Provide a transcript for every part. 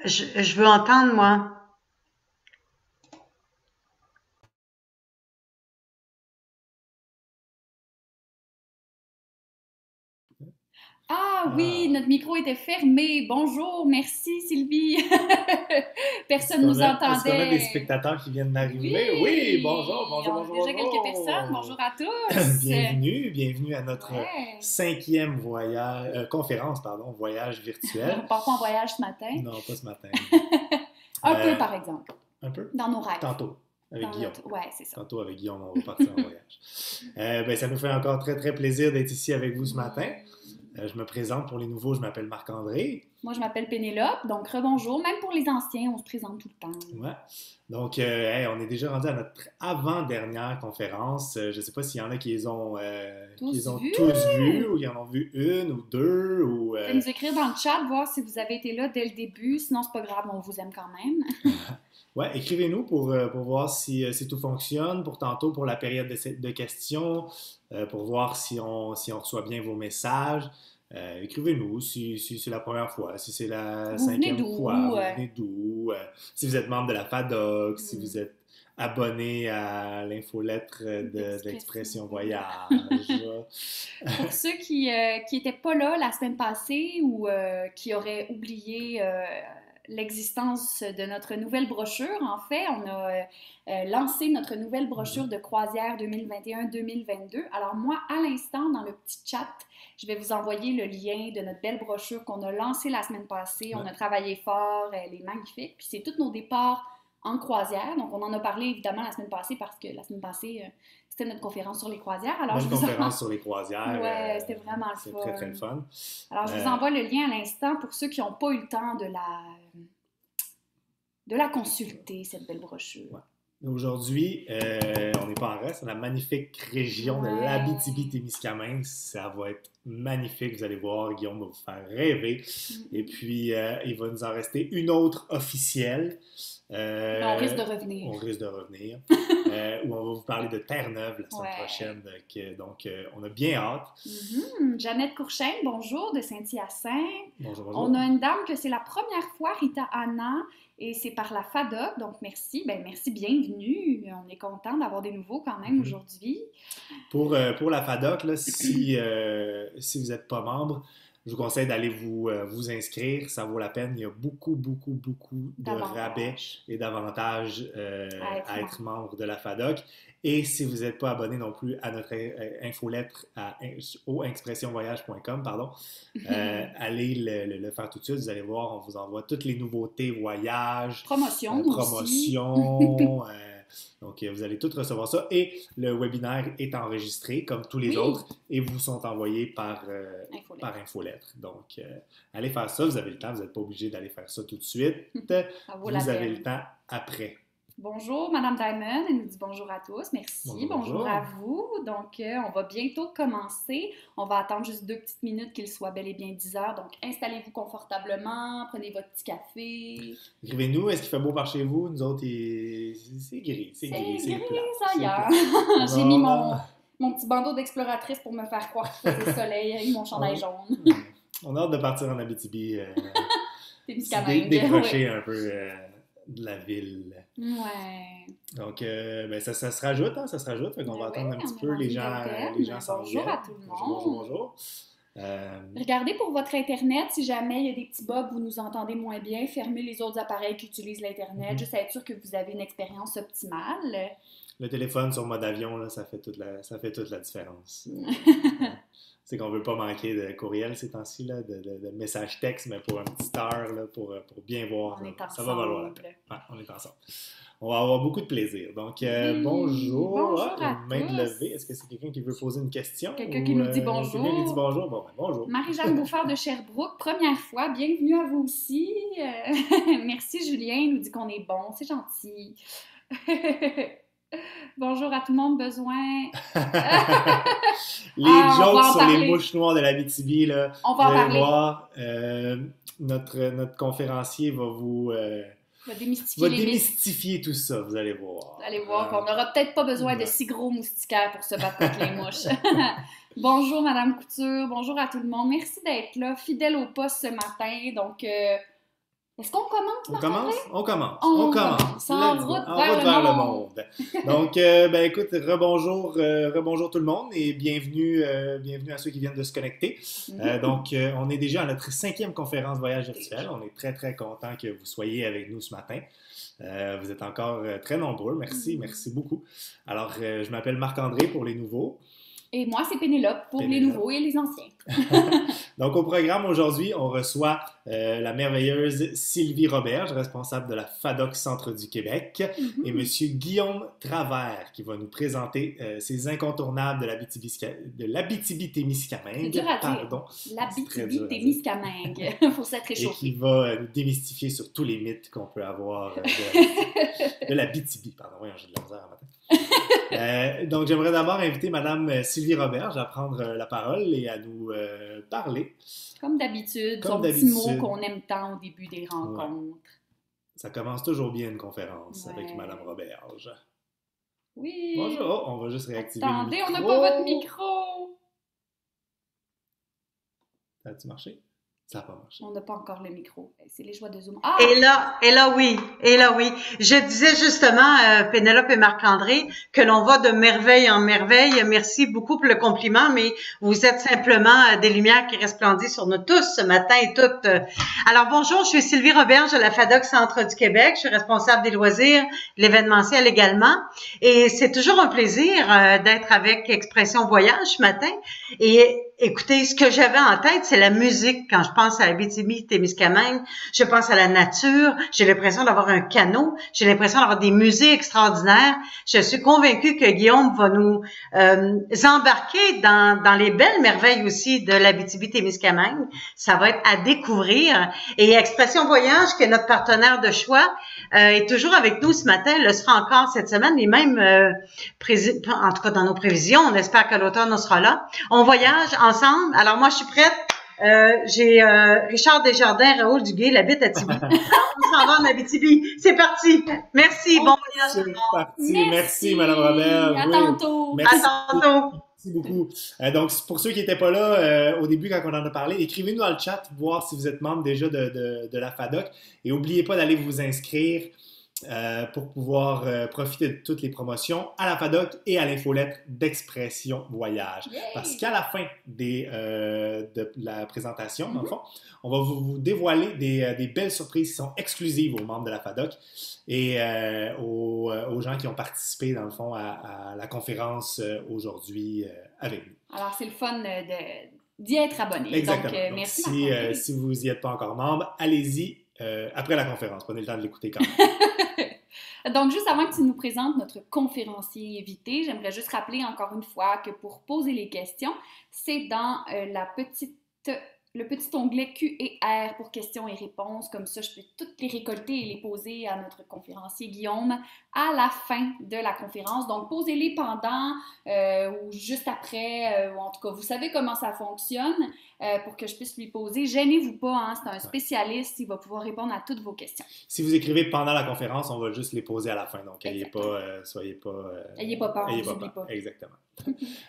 Je veux entendre, moi. Ah oui, Ah, notre micro était fermé. Bonjour, merci Sylvie. Personne nous est-ce qu'on a des entendait. spectateurs qui viennent d'arriver? Oui, bonjour, Oui, bonjour, on a bonjour, déjà quelques personnes. bonjour. Bonjour à tous. Bienvenue, bienvenue à notre Ouais. cinquième voyage, conférence, pardon, voyage On virtuel. part pas en voyage ce matin. Non, pas ce matin. Un peu Euh, par exemple, un peu? dans nos rêves. Tantôt, avec Dans Guillaume. notre... Ouais, c'est ça. Tantôt, avec Guillaume, on va partir en voyage. Ben, ça nous fait encore très, très plaisir d'être ici avec vous ce matin. Oui. Je me présente pour les nouveaux, je m'appelle Marc-André. Moi, je m'appelle Pénélope, donc rebonjour. Même pour les anciens, on se présente tout le temps. Ouais. Donc, hey, on est déjà rendu à notre avant-dernière conférence. Je ne sais pas s'il y en a qui les Tous ont vus? tous vus, ou ils en ont vu une ou deux, ou Vous pouvez nous écrire dans le chat, voir si vous avez été là dès le début. Sinon, c'est pas grave, on vous aime quand même. ouais, écrivez-nous pour voir si tout fonctionne, pour tantôt pour la période de questions, pour voir si on reçoit bien vos messages. Écrivez-nous si c'est la première fois, si c'est la Vous venez cinquième fois, d'où? vous venez d'où, si vous êtes membre de la FADOC, si vous Hmm, êtes abonné à l'infolettre d'expression d'Expression voyage. Voyage. Pour ceux qui étaient pas là la semaine passée ou qui auraient oublié l'existence de notre nouvelle brochure, en fait, on a lancé notre nouvelle brochure de croisière 2021-2022. Alors moi, à l'instant, dans le petit chat, je vais vous envoyer le lien de notre belle brochure qu'on a lancée la semaine passée. On Ouais, a travaillé fort, elle est magnifique. Puis c'est tous nos départs en croisière. Donc on en a parlé évidemment la semaine passée parce que la semaine passée, c'était notre conférence sur les croisières. Alors je bonne vous en... conférence sur les croisières, Ouais, c'était vraiment le c'est très très fun. le fun. Alors je vous Euh, envoie le lien à l'instant pour ceux qui n'ont pas eu le temps de la consulter, cette belle brochure. Ouais. Aujourd'hui, on n'est pas en reste, c'est la magnifique région de Ouais. l'Abitibi-Témiscamingue. Ça va être magnifique, vous allez voir, Guillaume va vous faire rêver. Et Mm-mm. puis, il va nous en rester une autre officielle. Mais on risque de On revenir. risque de revenir. Où on va vous parler de Terre-Neuve la semaine Ouais. prochaine. Donc, on a bien hâte. Jeannette Courchaine, bonjour, de Saint-Hyacinthe. Bonjour, On bonjour. a une dame que c'est la première fois, Rita Anna, et c'est par la FADOC, donc merci. Ben merci, bienvenue. On est content d'avoir des nouveaux quand même Mhm. aujourd'hui. Pour la FADOC, là, si vous n'êtes pas membre, je vous conseille d'aller vous inscrire. Ça vaut la peine. Il y a beaucoup, beaucoup, beaucoup de rabais Davantage et d'avantages à être à être membre. membre de la FADOC. Et si vous n'êtes pas abonné non plus à notre infolettre au expressionvoyage.com, pardon, allez le faire tout de suite. Vous allez voir, on vous envoie toutes les nouveautés, voyages, Promotion, nous aussi. promotions. Donc, vous allez tout recevoir ça. Et le webinaire est enregistré, comme tous les Oui, autres, et vous sont envoyés par infolettre. infolettre. Donc, allez faire ça. Vous avez le temps. Vous n'êtes pas obligé d'aller faire ça tout de suite. Ça vaut la Vous avez le peine. temps après. Bonjour, Madame Diamond, elle nous dit bonjour à tous, merci, Bonjour, bonjour à bonjour. vous. Donc, on va bientôt commencer. On va attendre juste 2 petites minutes qu'il soit bel et bien 10 heures. Donc, installez-vous confortablement, prenez votre petit café. Écrivez-nous, est-ce qu'il fait beau par chez vous? Nous autres, c'est gris, C'est c'est plat, gris c'est ailleurs. plat. J'ai mis On a, mon petit bandeau d'exploratrice pour me faire croire qu'il faisait soleil avec mon chandail on, jaune. on a hâte de partir en Abitibi, Témiscamingue, oui. décrocher un peu de la ville. Ouais. Donc, ben, ça se rajoute, hein, ça se rajoute. Fait qu'on va Ben oui, attendre un petit on est peu, rendu une les vingtaine. gens s'en Bonjour à viennent. tout le Bonjour, bonjour, monde. bonjour. Euh, Regardez pour votre Internet, si jamais il y a des petits bugs, vous nous entendez moins bien, fermez les autres appareils qui utilisent l'Internet, mhm. juste à être sûr que vous avez une expérience optimale. Le téléphone sur mode avion, là, ça fait toute la différence. C'est qu'on veut pas manquer de courriel ces temps-ci, là, de messages textes, mais pour un petit heure, là, pour bien voir, On est ça va valoir la ensemble. peine. Ouais, on est ensemble. On va avoir beaucoup de plaisir. Donc, Oui, bonjour. Ah, bonjour à une main de levée. Est-ce tous. que c'est quelqu'un qui veut poser une question Quelqu'un qui ou nous dit quelqu'un qui dit bonjour. bonjour? Bon, ben, bonjour. Marie-Jeanne Bouffard de Sherbrooke, première fois, bienvenue à vous aussi. Merci Julien, il nous dit qu'on est bon, c'est gentil. Bonjour à tout le monde, besoin. Les Ah, on jokes va en sur les parler. mouches noires de l'Abitibi, là, On vous va en allez parler. voir, notre conférencier On va démystifier va les mythes. démystifier tout ça, vous allez Vous voir. allez voir qu'on n'aura peut-être pas besoin de Ouais. si gros moustiquaires pour se battre contre les mouches. Bonjour Madame Couture, bonjour à tout le monde. Merci d'être là, fidèle au poste ce matin. Donc, Est-ce qu'on commence, On Marc-André? commence? On commence. On On commence. commence. En Let's go. route En vers route le vers le monde. monde. Donc, ben écoute, rebonjour tout le monde et bienvenue à ceux qui viennent de se connecter. Donc, on est déjà à notre 5e conférence voyage virtuel. On est très, très content que vous soyez avec nous ce matin. Vous êtes encore très nombreux. Merci beaucoup. Alors, je m'appelle Marc-André pour les nouveaux. Et moi, c'est Pénélope pour les nouveaux et les anciens. Donc, au programme aujourd'hui, on reçoit la merveilleuse Sylvie Roberge, responsable de la FADOC Centre du Québec, et M. Guillaume Travers, qui va nous présenter ses incontournables de l'Abitibi-Témiscamingue. C'est dur à dire. Pardon. L'Abitibi-Témiscamingue. Faut s'être réchauffé. Et qui va nous démystifier sur tous les mythes qu'on peut avoir de l'Abitibi. Pardon, oui, j'ai de la misère à matin. Donc, j'aimerais d'abord inviter Mme Sylvie Roberge à prendre la parole et à nous parler. Comme d'habitude, son petit mot qu'on aime tant au début des rencontres. Ouais. Ça commence toujours bien une conférence avec Mme Roberge. Oui. Bonjour, on va juste réactiver le micro. Attendez, on n'a pas votre micro. Ça a-tu marché? Ça n'a pas marché. On n'a pas encore le micro. C'est les joies de Zoom. Ah! Et là, oui. Je disais justement, Pénélope et Marc-André, que l'on va de merveille en merveille. Merci beaucoup pour le compliment, mais vous êtes simplement des lumières qui resplendissent sur nous tous ce matin et toutes. Alors, bonjour, je suis Sylvie Roberge de la FADOC Centre du Québec. Je suis responsable des loisirs, de l'événementiel également. Et c'est toujours un plaisir d'être avec Expression Voyage ce matin. Et écoutez, ce que j'avais en tête, c'est la musique. Quand je pense à Abitibi-Témiscamingue, je pense à la nature. J'ai l'impression d'avoir un canot. J'ai l'impression d'avoir des musées extraordinaires. Je suis convaincue que Guillaume va nous embarquer dans les belles merveilles aussi de l'Abitibi-Témiscamingue. Ça va être à découvrir. Et Expression Voyage, qui est notre partenaire de choix, est toujours avec nous ce matin. Elle le sera encore cette semaine. Et même, en tout cas dans nos prévisions, on espère qu'à l'automne, on sera là. On voyage ensemble. Alors moi, je suis prête. J'ai Richard Desjardins, Raoul Duguay, l'habite à Tibi. Alors, on s'en va en Abitibi. C'est parti. Merci. Bon voyage. C'est parti. Merci, Mme Robert. À tantôt. Merci. À tantôt. Merci beaucoup. Donc, pour ceux qui n'étaient pas là au début quand on en a parlé, écrivez-nous dans le chat pour voir si vous êtes membre déjà de la FADOC. Et n'oubliez pas d'aller vous inscrire pour pouvoir profiter de toutes les promotions à la FADOC et à l'infolettre d'Expression Voyage. Yay! Parce qu'à la fin de la présentation, dans le fond, on va vous dévoiler des belles surprises qui sont exclusives aux membres de la FADOC et aux gens qui ont participé, dans le fond, à la conférence aujourd'hui avec nous. Alors, c'est le fun d'y être abonné. Exactement. Donc, merci. Si vous n'y êtes pas encore membre, allez-y après la conférence. Prenez le temps de l'écouter quand même. Donc, juste avant que tu nous présentes notre conférencier invité, j'aimerais juste rappeler encore une fois que pour poser les questions, c'est dans le petit onglet Q&R pour questions et réponses. Comme ça, je peux toutes les récolter et les poser à notre conférencier Guillaume à la fin de la conférence. Donc, posez-les pendant ou juste après, ou en tout cas, vous savez comment ça fonctionne pour que je puisse lui poser. Gênez-vous pas, hein, c'est un spécialiste, il va pouvoir répondre à toutes vos questions. Si vous écrivez pendant la conférence, on va juste les poser à la fin. Donc, soyez pas peur, on vous oublie pas. Exactement.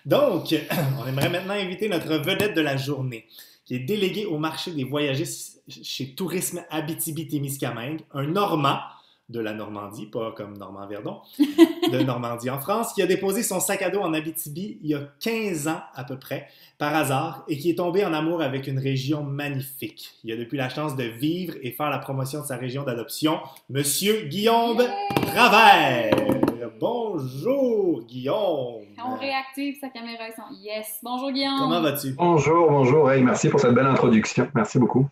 Donc, on aimerait maintenant inviter notre vedette de la journée, qui est délégué au marché des voyagistes chez Tourisme Abitibi-Témiscamingue, un Normand de la Normandie, pas comme Normand Verdon, de Normandie en France, qui a déposé son sac à dos en Abitibi il y a 15 ans à peu près, par hasard, et qui est tombé en amour avec une région magnifique. Il a depuis la chance de vivre et faire la promotion de sa région d'adoption, Monsieur Guillaume Travers. Bonjour, Guillaume! On réactive sa caméra. Yes! Bonjour, Guillaume! Comment vas-tu? Bonjour. Hey, merci pour cette belle introduction. Merci beaucoup.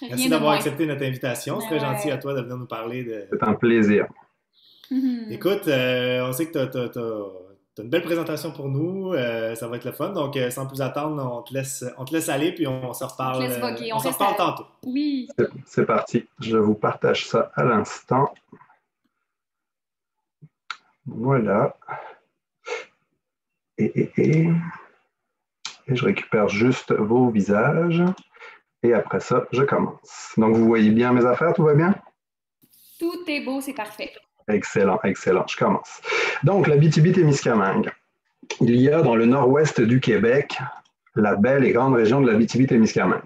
Merci d'avoir accepté notre invitation. C'est très gentil à toi de venir nous parler de... C'est un plaisir. Écoute, on sait que tu as une belle présentation pour nous. Ça va être le fun. Donc, sans plus attendre, on te laisse aller, puis on se reparle, on se reparle tantôt. Oui. C'est parti. Je vous partage ça à l'instant. Voilà. Et je récupère juste vos visages. Et après ça, je commence. Donc, vous voyez bien mes affaires, tout va bien? Tout est beau, c'est parfait. Excellent. Je commence. Donc, l'Abitibi-Témiscamingue. Il y a dans le nord-ouest du Québec la belle et grande région de l'Abitibi-Témiscamingue.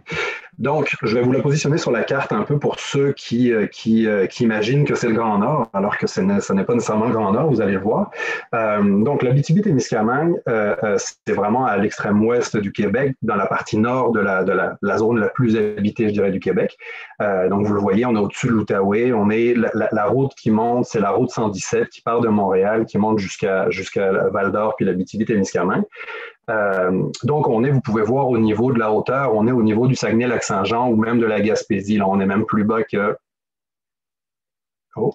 Donc, je vais vous la positionner sur la carte un peu pour ceux qui imaginent que c'est le Grand Nord, alors que ce n'est pas nécessairement le Grand Nord, vous allez le voir. Donc, l'Abitibi-Témiscamingue, c'est vraiment à l'extrême ouest du Québec, dans la partie nord de la zone la plus habitée, je dirais, du Québec. Donc, vous le voyez, on est au-dessus de l'Outaouais. On est la route qui monte, c'est la route 117 qui part de Montréal, qui monte jusqu'à Val-d'Or puis l'Abitibi-Témiscamingue. Donc, vous pouvez voir au niveau de la hauteur, on est au niveau du Saguenay-Lac-Saint-Jean ou même de la Gaspésie. Là, on est même plus bas que... Oh.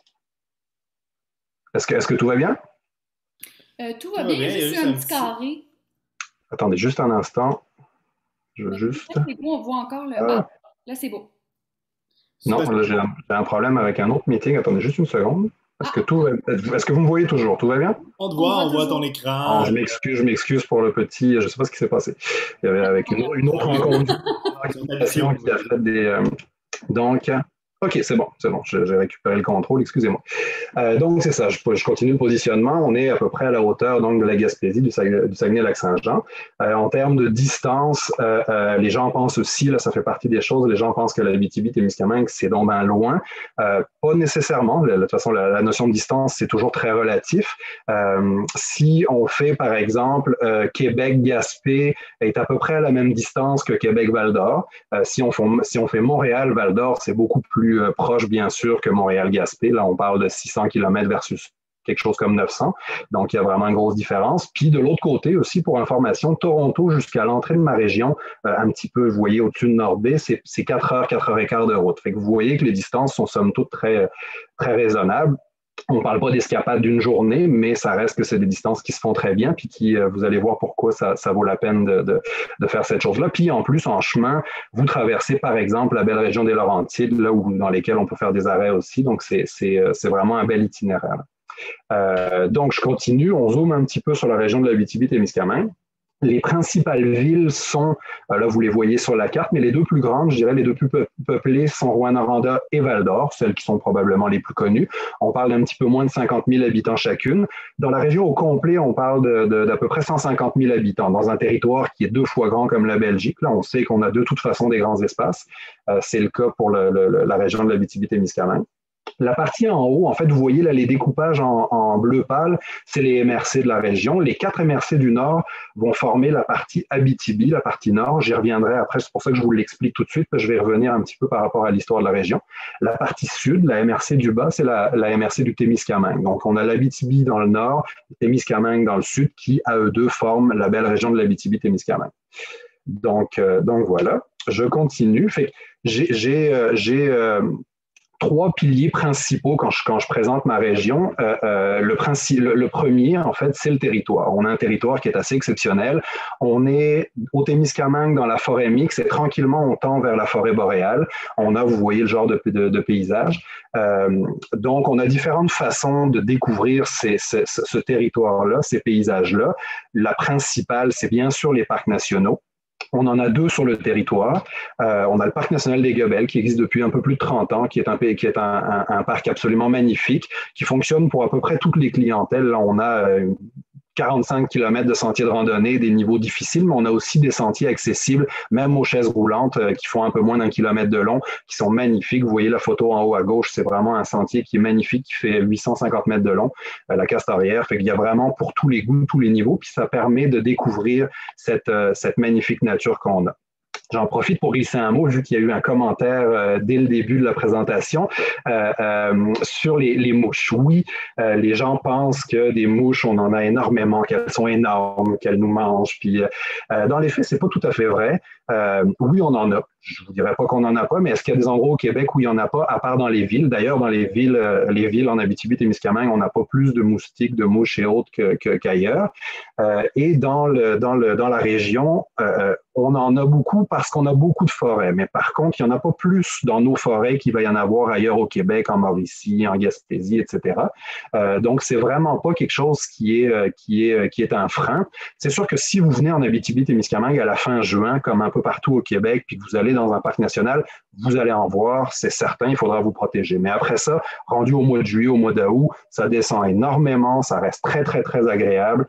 Est-ce que tout va bien? Tout va bien, juste un petit carré. Attendez juste un instant. Je veux juste... C'est beau, on voit encore le... Ah, là, c'est beau. Non, là, j'ai un problème avec un autre meeting. Attendez juste une seconde. Est-ce que vous me voyez toujours? Tout va bien? On te voit, on voit ton écran. Oh, je m'excuse pour le petit... Je ne sais pas ce qui s'est passé. Il y avait avec une autre rencontre qui a fait des... Donc... OK, c'est bon. J'ai récupéré le contrôle, excusez-moi. Donc, c'est ça, je continue le positionnement. On est à peu près à la hauteur donc, de la Gaspésie, du Saguenay-Lac-Saint-Jean. En termes de distance, les gens pensent aussi, là, ça fait partie des choses, les gens pensent que l'Abitibi-Témiscamingue, c'est donc bien loin. Pas nécessairement. De toute façon, la notion de distance, c'est toujours très relatif. Si on fait, par exemple, Québec-Gaspé est à peu près à la même distance que Québec-Val-d'Or. Si on fait Montréal-Val-d'Or, c'est beaucoup plus proche, bien sûr, que Montréal-Gaspé. Là, on parle de 600 km versus quelque chose comme 900. Donc, il y a vraiment une grosse différence. Puis, de l'autre côté aussi, pour information, Toronto jusqu'à l'entrée de ma région, un petit peu, vous voyez, au-dessus de Nord-Bay, c'est 4 heures, 4 heures et quart de route. Fait que vous voyez que les distances sont somme toute très, très raisonnables. On ne parle pas d'escapade d'une journée, mais ça reste que c'est des distances qui se font très bien, puis qui, vous allez voir pourquoi ça vaut la peine de faire cette chose-là. Puis en plus, en chemin, vous traversez par exemple la belle région des Laurentides, là où, dans lesquelles on peut faire des arrêts aussi. Donc, c'est vraiment un bel itinéraire. Donc, je continue. On zoome un petit peu sur la région de l'Abitibi-Témiscamingue. Les principales villes sont, là vous les voyez sur la carte, mais les deux plus grandes, je dirais les deux plus peuplées sont Rouyn-Noranda et Val-d'Or, celles qui sont probablement les plus connues. On parle d'un petit peu moins de 50 000 habitants chacune. Dans la région au complet, on parle d'à peu près 150 000 habitants, dans un territoire qui est 2 fois grand comme la Belgique. Là, on sait qu'on a de toute façon des grands espaces. C'est le cas pour la région de l'Abitibi-Témiscamingue. La partie en haut, en fait, vous voyez là les découpages en bleu pâle, c'est les MRC de la région. Les 4 MRC du Nord vont former la partie Abitibi, la partie Nord. J'y reviendrai après, c'est pour ça que je vous l'explique tout de suite, parce que je vais revenir un petit peu par rapport à l'histoire de la région. La partie Sud, la MRC du bas, c'est la MRC du Témiscamingue. Donc, on a l'Abitibi dans le Nord, le Témiscamingue dans le Sud, qui, à eux deux, forment la belle région de l'Abitibi-Témiscamingue. Donc voilà, je continue. Fait j'ai 3 piliers principaux quand je présente ma région. Le premier, en fait, c'est le territoire. On a un territoire qui est assez exceptionnel. On est au Témiscamingue dans la forêt mixte et tranquillement, on tend vers la forêt boréale. Vous voyez le genre de paysage. Donc, on a différentes façons de découvrir ce territoire-là, ces paysages-là. La principale, c'est bien sûr les parcs nationaux. On en a 2 sur le territoire. On a le Parc national des Goebels qui existe depuis un peu plus de 30 ans, qui est un parc absolument magnifique, qui fonctionne pour à peu près toutes les clientèles. Là, on a 45 km de sentiers de randonnée, des niveaux difficiles, mais on a aussi des sentiers accessibles, même aux chaises roulantes, qui font un peu moins d'1 kilomètre de long, qui sont magnifiques. Vous voyez la photo en haut à gauche, c'est vraiment un sentier qui est magnifique, qui fait 850 mètres de long, la Castorière. Fait qu'il y a vraiment pour tous les goûts, tous les niveaux, puis ça permet de découvrir cette magnifique nature qu'on a. J'en profite pour glisser un mot, vu qu'il y a eu un commentaire dès le début de la présentation sur les mouches. Oui, les gens pensent que des mouches, on en a énormément, qu'elles sont énormes, qu'elles nous mangent. Puis, dans les faits, c'est pas tout à fait vrai. Oui, on en a. Je vous dirais pas qu'on n'en a pas, mais est-ce qu'il y a des endroits au Québec où il n'y en a pas, à part dans les villes? D'ailleurs, dans les villes en Abitibi-Témiscamingue, on n'a pas plus de moustiques, de mouches et autres qu'ailleurs. Et dans la région, on en a beaucoup parce qu'on a beaucoup de forêts. Mais par contre, il n'y en a pas plus dans nos forêts qu'il va y en avoir ailleurs au Québec, en Mauricie, en Gaspésie, etc. Donc, c'est vraiment pas quelque chose qui est un frein. C'est sûr que si vous venez en Abitibi-Témiscamingue à la fin juin, comme un peu partout au Québec, puis que vous allez dans un parc national, vous allez en voir, c'est certain, il faudra vous protéger. Mais après ça, rendu au mois de juillet, au mois d'août, ça descend énormément, ça reste très, très, très agréable.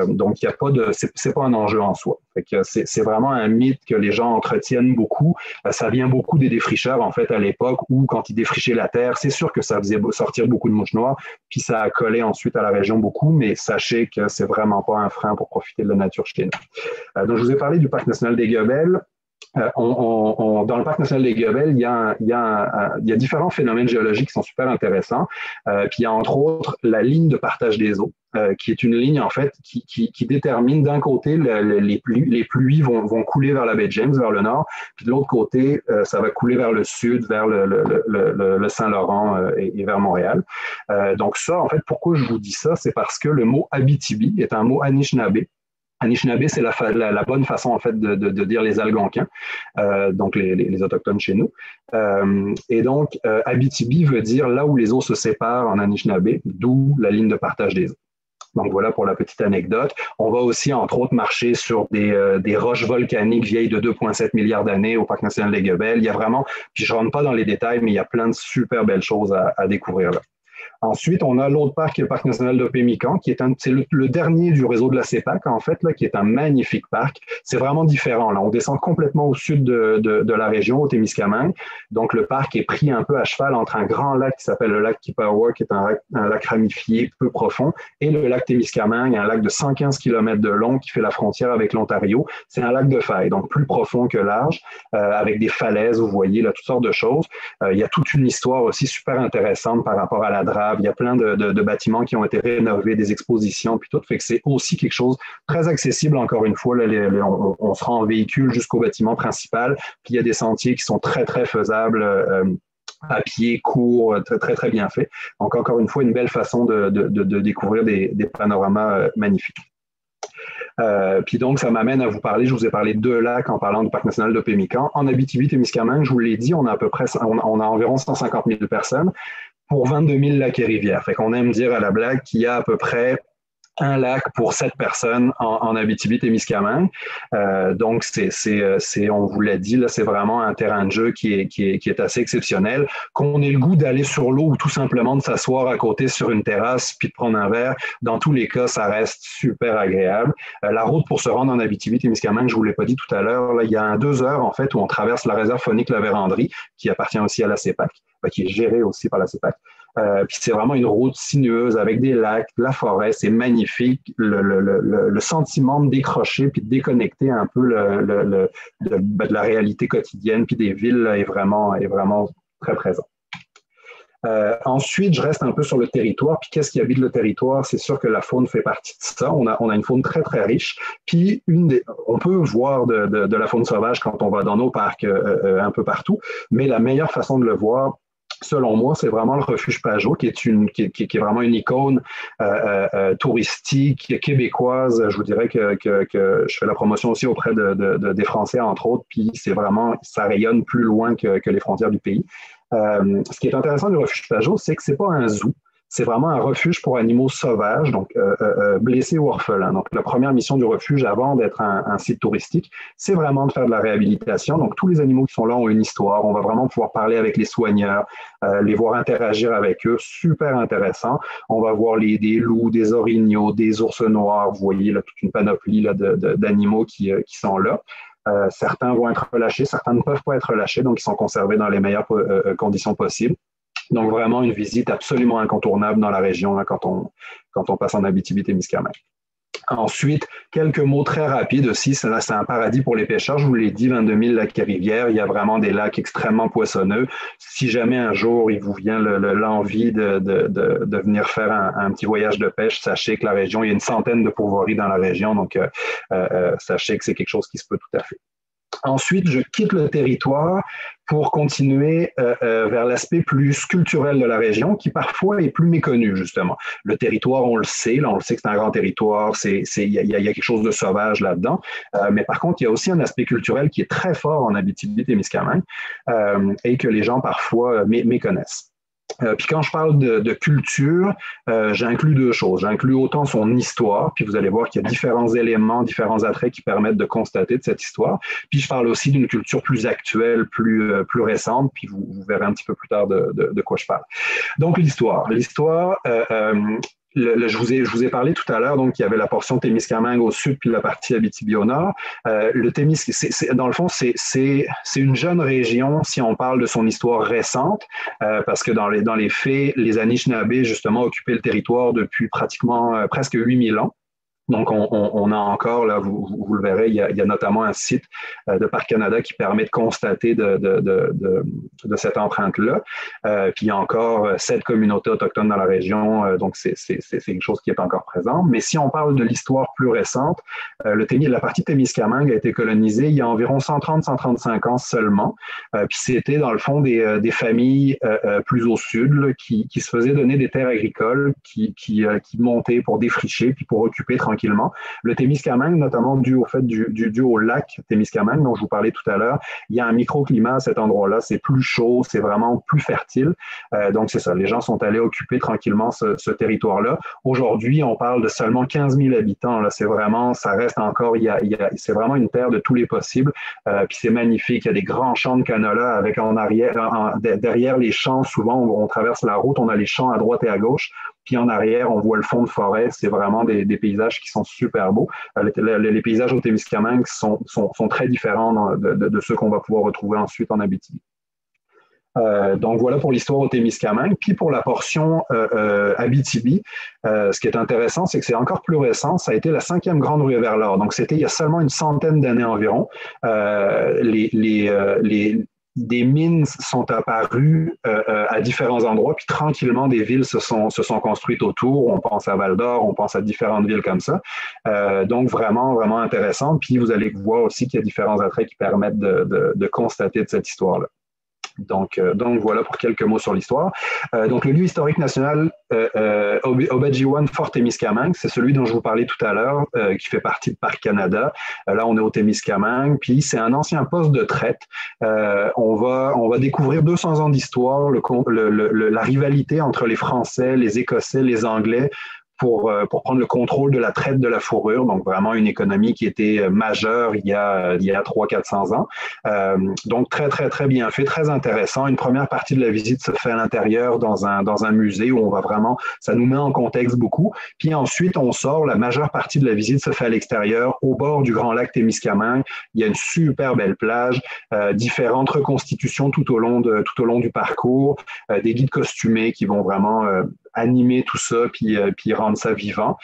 Donc, il y a pas de, c'est pas un enjeu en soi. Fait que c'est vraiment un mythe que les gens entretiennent beaucoup. Ça vient beaucoup des défricheurs, en fait, à l'époque où, quand ils défrichaient la terre, c'est sûr que ça faisait sortir beaucoup de mouches noires, puis ça a collé ensuite à la région beaucoup, mais sachez que c'est vraiment pas un frein pour profiter de la nature chez nous. Donc, je vous ai parlé du Parc national des Gabelles. Dans le Parc national des Gabelles, il y a différents phénomènes géologiques qui sont super intéressants. Puis il y a entre autres la ligne de partage des eaux, qui est une ligne en fait qui détermine d'un côté les pluies vont couler vers la baie James, vers le nord, puis de l'autre côté, ça va couler vers le sud, vers le Saint-Laurent et vers Montréal. Donc ça, en fait, pourquoi je vous dis ça, c'est parce que le mot Abitibi est un mot Anishinaabe. Anishinaabe, c'est la bonne façon, en fait, de dire les Algonquins, donc les Autochtones chez nous. Et donc, Abitibi veut dire là où les eaux se séparent en Anishinaabe, d'où la ligne de partage des eaux. Donc, voilà pour la petite anecdote. On va aussi, entre autres, marcher sur des roches volcaniques vieilles de 2,7 milliards d'années au Parc national des Gabelles. Il y a vraiment, puis je ne rentre pas dans les détails, mais il y a plein de super belles choses à découvrir là. Ensuite, on a l'autre parc, qui est le Parc national de Pémican, qui est le dernier du réseau de la CEPAC, en fait, là, qui est un magnifique parc. C'est vraiment différent. Là, on descend complètement au sud de la région, au Témiscamingue. Donc, le parc est pris un peu à cheval entre un grand lac qui s'appelle le lac Kippawa, qui est un lac ramifié, peu profond, et le lac Témiscamingue, un lac de 115 km de long qui fait la frontière avec l'Ontario. C'est un lac de faille, donc plus profond que large, avec des falaises, vous voyez, là, toutes sortes de choses. Il y a toute une histoire aussi super intéressante par rapport à la Drave. Il y a plein de bâtiments qui ont été rénovés, des expositions, puis tout. Fait que c'est aussi quelque chose de très accessible, encore une fois. Là, on se rend en véhicule jusqu'au bâtiment principal, puis il y a des sentiers qui sont très, très faisables à pied, court, très, très, très bien fait. Donc, encore une fois, une belle façon de découvrir des panoramas magnifiques. Puis donc, ça m'amène à vous parler, je vous ai parlé de 2 lacs en parlant du Parc national de Pémican. En Abitibi-Témiscamingue, je vous l'ai dit, on a environ 150 000 personnes pour 22 000 lacs et rivières. Fait qu'on aime dire à la blague qu'il y a à peu près un lac pour 7 personnes en Abitibi-Témiscamingue. Donc, on vous l'a dit, là, c'est vraiment un terrain de jeu qui est assez exceptionnel. Qu'on ait le goût d'aller sur l'eau ou tout simplement de s'asseoir à côté sur une terrasse puis de prendre un verre, dans tous les cas, ça reste super agréable. La route pour se rendre en Abitibi-Témiscamingue, je vous l'ai pas dit tout à l'heure, là, il y a 2 heures, en fait, où on traverse la réserve faunique La Vérandrie, qui appartient aussi à la CEPAC, qui est gérée aussi par la CEPAC. Puis c'est vraiment une route sinueuse avec des lacs, de la forêt, c'est magnifique. Le sentiment de décrocher puis de déconnecter un peu de la réalité quotidienne puis des villes là, est vraiment très présent. Ensuite, je reste un peu sur le territoire. Puis qu'est-ce qui habite le territoire? C'est sûr que la faune fait partie de ça. On a une faune très, très riche. Puis on peut voir de la faune sauvage quand on va dans nos parcs un peu partout, mais la meilleure façon de le voir, selon moi, c'est vraiment le refuge Pajot, qui est vraiment une icône touristique québécoise. Je vous dirais que je fais la promotion aussi auprès des Français, entre autres, puis c'est vraiment, ça rayonne plus loin que les frontières du pays. Ce qui est intéressant du refuge Pajot, c'est que c'est pas un zoo. C'est vraiment un refuge pour animaux sauvages, donc blessés ou orphelins. Donc, la première mission du refuge, avant d'être un site touristique, c'est vraiment de faire de la réhabilitation. Donc, tous les animaux qui sont là ont une histoire. On va vraiment pouvoir parler avec les soigneurs, les voir interagir avec eux. Super intéressant. On va voir des loups, des orignaux, des ours noirs. Vous voyez là, toute une panoplie là, d'animaux qui sont là. Certains vont être relâchés, certains ne peuvent pas être relâchés, donc ils sont conservés dans les meilleures conditions possibles. Donc, vraiment une visite absolument incontournable dans la région là, quand on passe en Abitibi-Témiscamingue. Ensuite, quelques mots très rapides aussi. C'est un paradis pour les pêcheurs. Je vous l'ai dit, 22 000 lacs et rivières. Il y a vraiment des lacs extrêmement poissonneux. Si jamais un jour il vous vient l'envie de venir faire un petit voyage de pêche, sachez que la région, il y a une centaine de pourvoiries dans la région. Donc, sachez que c'est quelque chose qui se peut tout à fait. Ensuite, je quitte le territoire pour continuer vers l'aspect plus culturel de la région, qui parfois est plus méconnu, justement. Le territoire, on le sait que c'est un grand territoire, il y a quelque chose de sauvage là-dedans, mais par contre, il y a aussi un aspect culturel qui est très fort en Abitibi-Témiscamingue et que les gens parfois méconnaissent. Puis quand je parle de culture, j'inclus deux choses. J'inclus autant son histoire, puis vous allez voir qu'il y a différents éléments, différents attraits qui permettent de constater de cette histoire. Puis je parle aussi d'une culture plus actuelle, plus récente, puis vous verrez un petit peu plus tard de quoi je parle. Donc l'histoire. L'histoire, je vous ai parlé tout à l'heure, donc il y avait la portion Témiscamingue au sud puis la partie Abitibi au nord. Dans le fond, c'est une jeune région si on parle de son histoire récente, parce que dans les faits, les Anishinabés justement occupaient le territoire depuis pratiquement presque 8000 ans. Donc, on a encore, là, vous le verrez, il y a notamment un site de Parc Canada qui permet de constater de cette empreinte-là. Puis, il y a encore 7 communautés autochtones dans la région, donc c'est quelque chose qui est encore présent. Mais si on parle de l'histoire plus récente, la partie Témiscamingue a été colonisée il y a environ 130-135 ans seulement. Puis, c'était, dans le fond, des familles plus au sud là, qui se faisaient donner des terres agricoles, qui montaient pour défricher puis pour occuper tranquillement. Le Témiscamingue, notamment dû au lac Témiscamingue dont je vous parlais tout à l'heure, il y a un microclimat à cet endroit-là, c'est plus chaud, c'est vraiment plus fertile. Donc c'est ça, les gens sont allés occuper tranquillement ce territoire-là. Aujourd'hui, on parle de seulement 15 000 habitants. Là, c'est vraiment, ça reste encore, c'est vraiment une terre de tous les possibles. Puis c'est magnifique, il y a des grands champs de canola avec en arrière, derrière les champs, souvent on traverse la route, on a les champs à droite et à gauche. Puis en arrière, on voit le fond de forêt. C'est vraiment des paysages qui sont super beaux. Les paysages au Témiscamingue sont très différents de ceux qu'on va pouvoir retrouver ensuite en Abitibi. Donc voilà pour l'histoire au Témiscamingue. Puis pour la portion Abitibi, ce qui est intéressant, c'est que c'est encore plus récent. Ça a été la 5e grande ruée vers l'or. Donc c'était il y a seulement une centaine d'années environ. Des mines sont apparues à différents endroits, puis tranquillement, des villes se sont construites autour. On pense à Val-d'Or, on pense à différentes villes comme ça. Donc, vraiment, vraiment intéressant. Puis, vous allez voir aussi qu'il y a différents attraits qui permettent de constater de cette histoire-là. Donc voilà pour quelques mots sur l'histoire. Donc, le lieu historique national Obadjiwan Fort Témiscamingue, c'est celui dont je vous parlais tout à l'heure, qui fait partie de Parc Canada. Là, on est au Témiscamingue, puis c'est un ancien poste de traite. On va découvrir 200 ans d'histoire, la rivalité entre les Français, les Écossais, les Anglais, pour prendre le contrôle de la traite de la fourrure, donc vraiment une économie qui était majeure il y a 300-400 ans. Donc très, très, très bien fait, très intéressant. Une première partie de la visite se fait à l'intérieur dans un musée où on va vraiment, ça nous met en contexte beaucoup. Puis ensuite, on sort, la majeure partie de la visite se fait à l'extérieur, au bord du grand lac Témiscamingue. Il y a une super belle plage, différentes reconstitutions tout au long du parcours, des guides costumés qui vont vraiment animer tout ça, puis rendre ça vivant.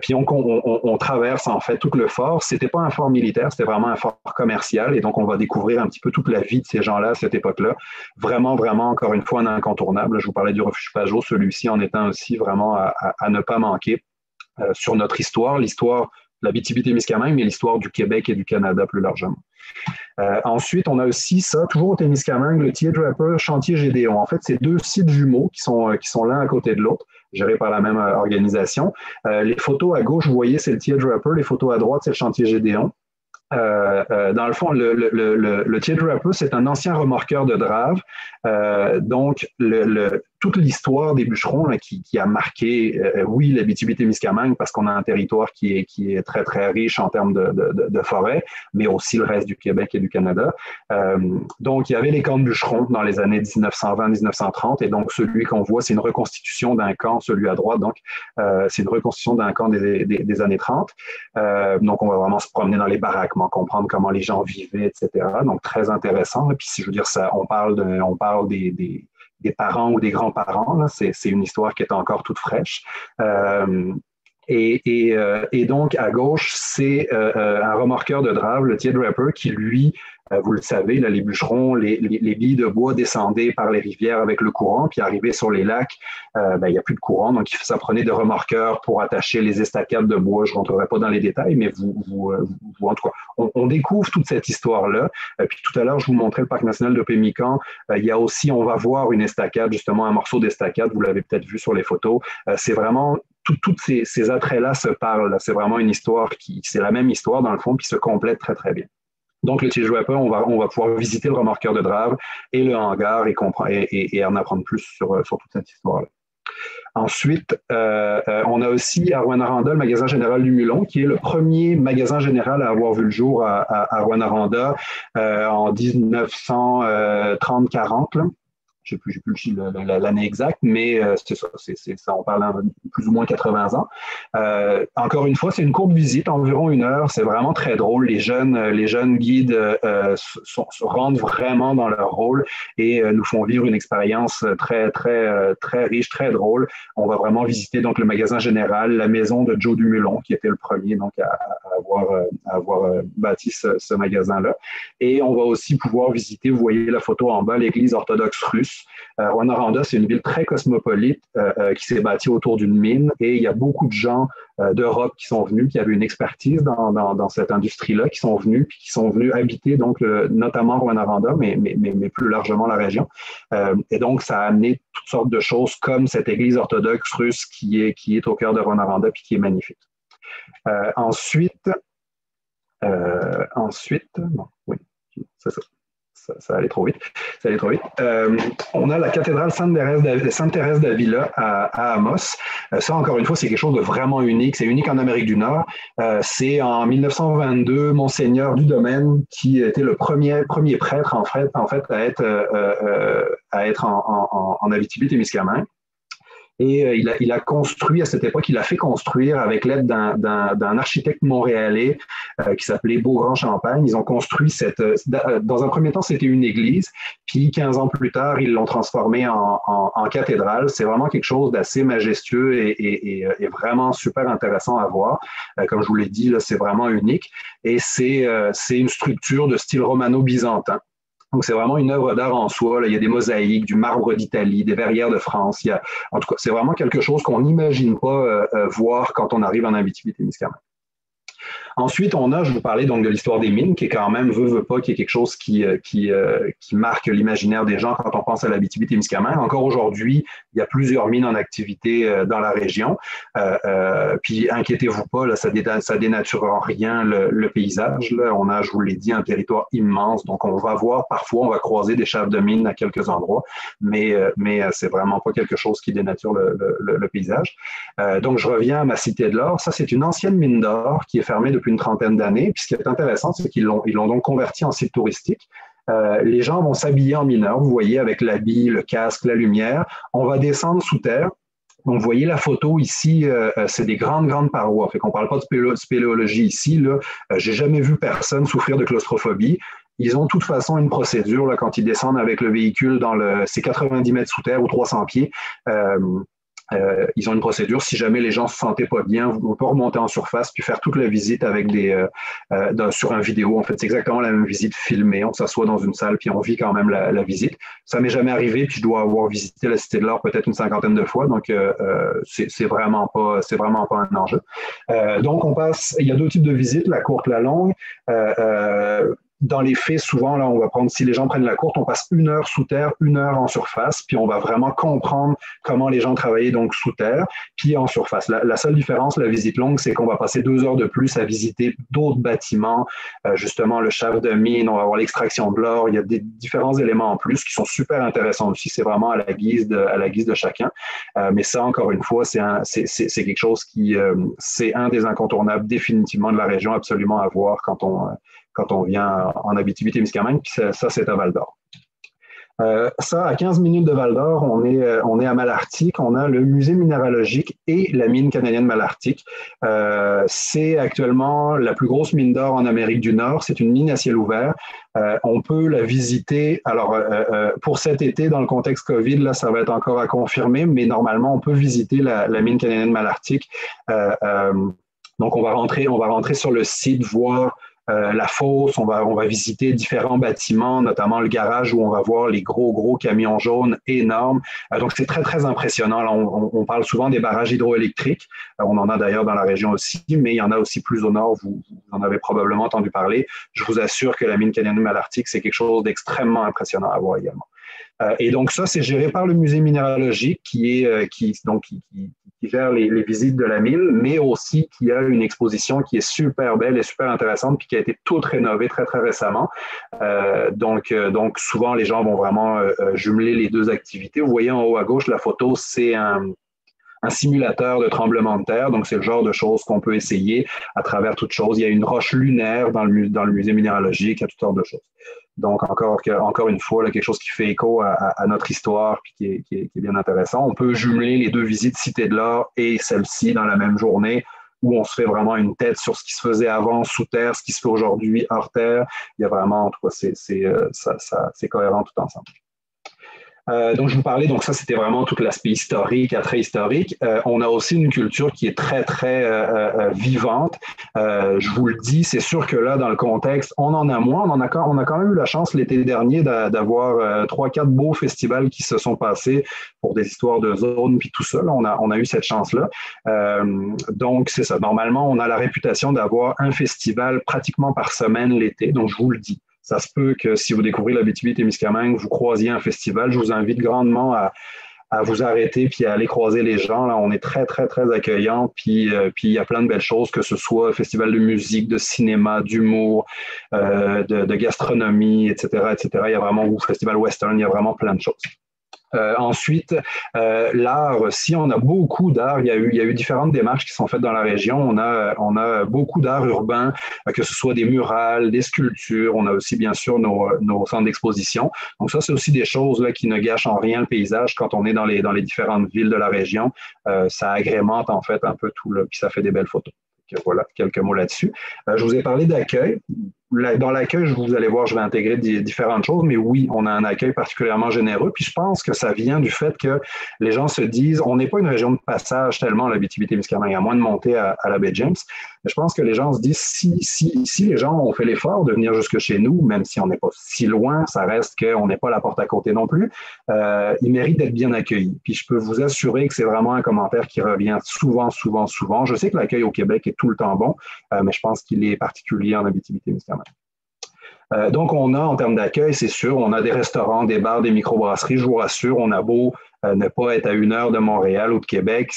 Puis on traverse en fait tout le fort. C'était pas un fort militaire, c'était vraiment un fort commercial. Et donc, on va découvrir un petit peu toute la vie de ces gens-là à cette époque-là. Vraiment, vraiment, encore une fois, un incontournable. Je vous parlais du refuge Pajot, celui-ci en étant aussi vraiment à ne pas manquer sur notre histoire, l'histoire de l'Abitibi-Témiscamingue, mais l'histoire du Québec et du Canada plus largement. Ensuite, on a aussi ça, toujours au Témiscamingue, le Teardrapper Chantier Gédéon. En fait, c'est 2 sites jumeaux qui sont l'un à côté de l'autre, gérés par la même organisation. Les photos à gauche, vous voyez, c'est le Teardrapper. Les photos à droite, c'est le Chantier Gédéon. Dans le fond, le Teardrapper, c'est un ancien remorqueur de drave. Donc, toute l'histoire des bûcherons là, qui a marqué, oui, l'Abitibi-Témiscamingue, parce qu'on a un territoire qui est très, très riche en termes de forêt, mais aussi le reste du Québec et du Canada. Donc, il y avait les camps de bûcherons dans les années 1920-1930, et donc celui qu'on voit, c'est une reconstitution d'un camp, celui à droite, donc c'est une reconstitution d'un camp des années 30. Donc, on va vraiment se promener dans les baraquements, comprendre comment les gens vivaient, etc. Donc, très intéressant. Et puis, si je veux dire ça, on parle des parents ou des grands-parents. Là, c'est une histoire qui est encore toute fraîche. Et donc, à gauche, c'est un remorqueur de drave, le Teardrapper, qui, lui, vous le savez, là, les bûcherons, les billes de bois descendaient par les rivières avec le courant, puis arrivaient sur les lacs, il n'y a plus de courant, donc ça prenait des remorqueurs pour attacher les estacades de bois. Je ne rentrerai pas dans les détails, mais vous en tout cas, on découvre toute cette histoire-là. Puis tout à l'heure, je vous montrais le parc national de Pémican. Il y a aussi, on va voir une estacade, justement, un morceau d'estacade, vous l'avez peut-être vu sur les photos. C'est vraiment tous ces attraits-là se parlent. C'est vraiment une histoire c'est la même histoire dans le fond, qui se complète très, très bien. Donc, le TILJWAPA, on va pouvoir visiter le remorqueur de Drave et le hangar et en apprendre plus sur toute cette histoire-là. Ensuite, on a aussi à Rouyn-Noranda le magasin général du Mulon, qui est le premier magasin général à avoir vu le jour à Rouyn-Noranda en 1930-40. Je n'ai plus l'année exacte, mais c'est ça, on parle de plus ou moins 80 ans. Encore une fois, c'est une courte visite, environ 1 heure. C'est vraiment très drôle. Les jeunes guides se rendent vraiment dans leur rôle et nous font vivre une expérience très, très, très riche, très drôle. On va vraiment visiter donc le magasin général, la maison de Joe Dumulon, qui était le premier donc à avoir bâti ce magasin-là. Et on va aussi pouvoir visiter, vous voyez la photo en bas, l'église orthodoxe russe. Rouyn-Noranda, c'est une ville très cosmopolite qui s'est bâtie autour d'une mine et il y a beaucoup de gens d'Europe qui sont venus, qui avaient une expertise dans cette industrie-là, qui sont venus habiter donc notamment Rouyn-Noranda, mais plus largement la région. Et donc, ça a amené toutes sortes de choses comme cette église orthodoxe russe qui est au cœur de Rouyn-Noranda puis qui est magnifique. Ensuite, bon, oui, c'est ça. Ça allait trop vite. On a la cathédrale Sainte-Thérèse d'Avila à Amos. Ça, encore une fois, c'est quelque chose de vraiment unique. C'est unique en Amérique du Nord. C'est en 1922, Monseigneur du Domaine, qui était le premier prêtre, en fait à être en Abitibi-Témiscamingue. Et il a construit, à cette époque, il a fait construire avec l'aide d'un architecte montréalais qui s'appelait Beaugrand-Champagne. Ils ont construit dans un premier temps, c'était une église, puis 15 ans plus tard, ils l'ont transformée en cathédrale. C'est vraiment quelque chose d'assez majestueux et vraiment super intéressant à voir. Comme je vous l'ai dit, là, c'est vraiment unique. Et c'est une structure de style romano-byzantin. Donc, c'est vraiment une œuvre d'art en soi. Là. Il y a des mosaïques, du marbre d'Italie, des verrières de France. En tout cas, c'est vraiment quelque chose qu'on n'imagine pas voir quand on arrive en Abitibi-Témiscamingue. Ensuite, je vous parlais donc de l'histoire des mines, qui est quand même, veut pas, qui est quelque chose qui marque l'imaginaire des gens quand on pense à l'Abitibi-Témiscamingue. Encore aujourd'hui, il y a plusieurs mines en activité dans la région. Puis, inquiétez-vous pas, là, ça dénature en rien le paysage. Là. On a, je vous l'ai dit, un territoire immense. Donc, on va voir, parfois, on va croiser des chaves de mines à quelques endroits, mais c'est vraiment pas quelque chose qui dénature le paysage. Donc, je reviens à ma cité de l'or. Ça, c'est une ancienne mine d'or qui est fermée depuis une trentaine d'années. Puis ce qui est intéressant, c'est qu'ils l'ont donc converti en site touristique. Les gens vont s'habiller en mineurs, vous voyez, avec l'habit, le casque, la lumière. On va descendre sous terre. Donc, vous voyez la photo ici, c'est des grandes parois. Fait qu'on ne parle pas de spéléologie ici. Là. J'ai jamais vu personne souffrir de claustrophobie. Ils ont de toute façon une procédure là, quand ils descendent avec le véhicule c'est 90 mètres sous terre ou 300 pieds. Ils ont une procédure. Si jamais les gens se sentaient pas bien, on peut remonter en surface puis faire toute la visite avec sur un vidéo. En fait, c'est exactement la même visite filmée. On s'assoit dans une salle puis on vit quand même la visite. Ça m'est jamais arrivé puis je dois avoir visité la Cité de l'Or peut-être une 50aine de fois. Donc, c'est vraiment pas un enjeu. Donc, il y a 2 types de visites, la courte, la longue. Dans les faits, souvent, là, si les gens prennent la courte, on passe 1 heure sous terre, 1 heure en surface, puis on va vraiment comprendre comment les gens travaillaient donc sous terre, puis en surface. La seule différence, la visite longue, c'est qu'on va passer 2 heures de plus à visiter d'autres bâtiments, justement le shaft de mine, on va voir l'extraction de l'or, il y a des différents éléments en plus qui sont super intéressants aussi, c'est vraiment à la guise de chacun. Mais ça, encore une fois, c'est quelque chose c'est un des incontournables définitivement de la région, absolument à voir quand on vient en Abitibi-Témiscamingue, puis ça, c'est à Val-d'Or. Ça, à 15 minutes de Val-d'Or, on est à Malartic, on a le musée minéralogique et la mine canadienne Malartic. C'est actuellement la plus grosse mine d'or en Amérique du Nord, c'est une mine à ciel ouvert. On peut la visiter, alors pour cet été, dans le contexte COVID, là, ça va être encore à confirmer, mais normalement, on peut visiter la mine canadienne Malartic. Donc, on va rentrer sur le site, voir la fosse, on va visiter différents bâtiments, notamment le garage où on va voir les gros camions jaunes énormes. Donc, c'est très, très impressionnant. Là, on parle souvent des barrages hydroélectriques. On en a d'ailleurs dans la région aussi, mais il y en a aussi plus au nord. Vous en avez probablement entendu parler. Je vous assure que la mine canadienne Malartic, c'est quelque chose d'extrêmement impressionnant à voir également. Et donc, ça, c'est géré par le musée minéralogique qui qui gère les visites de la mine, mais aussi qui a une exposition qui est super belle et super intéressante, puis qui a été toute rénovée très, très récemment. Donc, souvent, les gens vont vraiment jumeler les deux activités. Vous voyez en haut à gauche, la photo, c'est un simulateur de tremblement de terre. Donc, c'est le genre de choses qu'on peut essayer à travers toutes choses. Il y a une roche lunaire dans le musée minéralogique, il y a toutes sortes de choses. Donc, encore une fois, là, quelque chose qui fait écho à notre histoire puis qui est bien intéressant. On peut jumeler les deux visites Cité de l'Or et celle-ci dans la même journée où on se fait vraiment une tête sur ce qui se faisait avant sous terre, ce qui se fait aujourd'hui hors terre. Il y a vraiment, en tout cas, c'est cohérent tout ensemble. Donc, je vous parlais, donc ça, c'était vraiment tout l'aspect historique, attrait historique. On a aussi une culture qui est très, très vivante. Je vous le dis, c'est sûr que là, dans le contexte, on en a moins. On a quand même eu la chance l'été dernier d'avoir 3-4 beaux festivals qui se sont passés pour des histoires de zones, puis tout ça. Là, on a eu cette chance-là. Donc, c'est ça. Normalement, on a la réputation d'avoir un festival pratiquement par semaine l'été. Donc, je vous le dis. Ça se peut que si vous découvrez l'Abitibi-Témiscamingue, vous croisiez un festival. Je vous invite grandement à vous arrêter puis à aller croiser les gens. Là, on est très, très, très accueillants. Puis il y a plein de belles choses, que ce soit festival de musique, de cinéma, d'humour, de gastronomie, etc., etc. Il y a vraiment, ou festival western, il y a vraiment plein de choses. Ensuite, l'art, si on a beaucoup d'art, il y a eu différentes démarches qui sont faites dans la région. On a beaucoup d'art urbain, que ce soit des murales, des sculptures. On a aussi, bien sûr, nos centres d'exposition. Donc ça, c'est aussi des choses là, qui ne gâchent en rien le paysage quand on est dans les différentes villes de la région. Ça agrémente en fait un peu tout, là, puis ça fait des belles photos. Donc, voilà, quelques mots là-dessus. Je vous ai parlé d'accueil. Dans l'accueil, vous allez voir, je vais intégrer différentes choses, mais oui, on a un accueil particulièrement généreux. Puis je pense que ça vient du fait que les gens se disent, on n'est pas une région de passage tellement, l'Abitibi-Témiscamingue, à moins de monter à la baie James. Mais je pense que les gens se disent, si les gens ont fait l'effort de venir jusque chez nous, même si on n'est pas si loin, ça reste qu'on n'est pas la porte à côté non plus, ils méritent d'être bien accueillis. Puis je peux vous assurer que c'est vraiment un commentaire qui revient souvent, souvent, souvent. Je sais que l'accueil au Québec est tout le temps bon, mais je pense qu'il est particulier en Abitibi-Témiscamingue. Donc, on a, en termes d'accueil, c'est sûr, on a des restaurants, des bars, des microbrasseries. Je vous rassure, on a beau ne pas être à 1 heure de Montréal ou de Québec,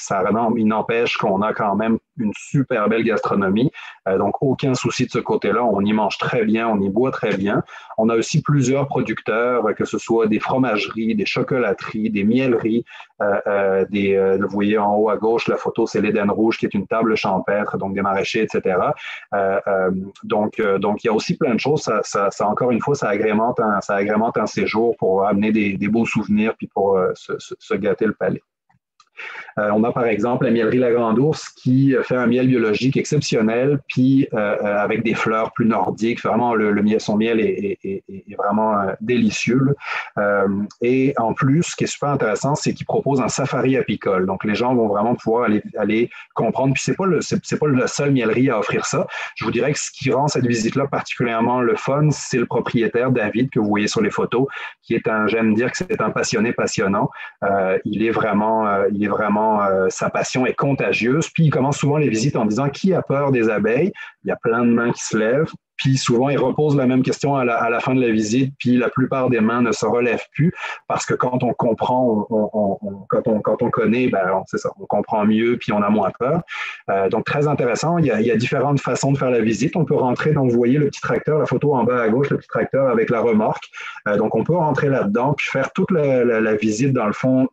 il n'empêche qu'on a quand même une super belle gastronomie. Donc, aucun souci de ce côté-là. On y mange très bien, on y boit très bien. On a aussi plusieurs producteurs, que ce soit des fromageries, des chocolateries, des mieleries. Vous voyez en haut à gauche, la photo, c'est l'Éden Rouge, qui est une table champêtre, donc des maraîchers, etc. Donc, il y a aussi plein de choses. Ça encore une fois, ça agrémente un séjour pour amener des beaux souvenirs puis pour se gâter le palais. On a par exemple la mielerie La Grande Ourse qui fait un miel biologique exceptionnel, puis avec des fleurs plus nordiques. Vraiment, son miel est vraiment délicieux. Et en plus, ce qui est super intéressant, c'est qu'il propose un safari apicole. Donc, les gens vont vraiment pouvoir aller comprendre. Puis, c'est pas la seule mielerie à offrir ça. Je vous dirais que ce qui rend cette visite-là particulièrement le fun, c'est le propriétaire, David, que vous voyez sur les photos, qui est j'aime dire que c'est un passionné passionnant. Il est vraiment, sa passion est contagieuse. Puis il commence souvent les visites en disant qui a peur des abeilles. Il y a plein de mains qui se lèvent. Puis souvent, il repose la même question à la fin de la visite, puis la plupart des mains ne se relèvent plus parce que quand on comprend, quand on connaît, c'est ça, on comprend mieux, puis on a moins peur. Donc, très intéressant. Il y a différentes façons de faire la visite. On peut rentrer, donc vous voyez le petit tracteur, la photo en bas à gauche, le petit tracteur avec la remorque. Donc, on peut rentrer là-dedans, puis faire toute la visite dans le fond,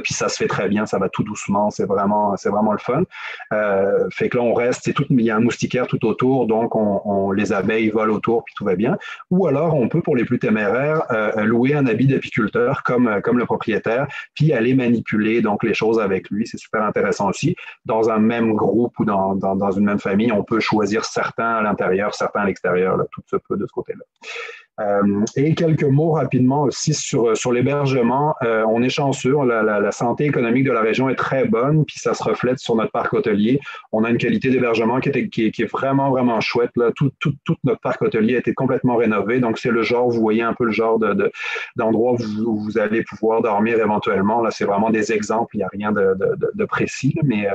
puis ça se fait très bien, ça va tout doucement, c'est vraiment le fun. Fait que là, on reste, il y a un moustiquaire tout autour, donc les abeilles volent autour, puis tout va bien. Ou alors, on peut, pour les plus téméraires, louer un habit d'apiculteur, comme le propriétaire, puis aller manipuler donc les choses avec lui. C'est super intéressant aussi. Dans un même groupe ou dans une même famille, on peut choisir certains à l'intérieur, certains à l'extérieur, là, tout se peut de ce côté-là. Et quelques mots rapidement aussi sur l'hébergement. On est chanceux, la santé économique de la région est très bonne, puis ça se reflète sur notre parc hôtelier. On a une qualité d'hébergement qui est vraiment, vraiment chouette. Là. Tout notre parc hôtelier a été complètement rénové, donc c'est vous voyez un peu le genre d'endroit où vous allez pouvoir dormir éventuellement. Là, c'est vraiment des exemples, il n'y a rien de précis, mais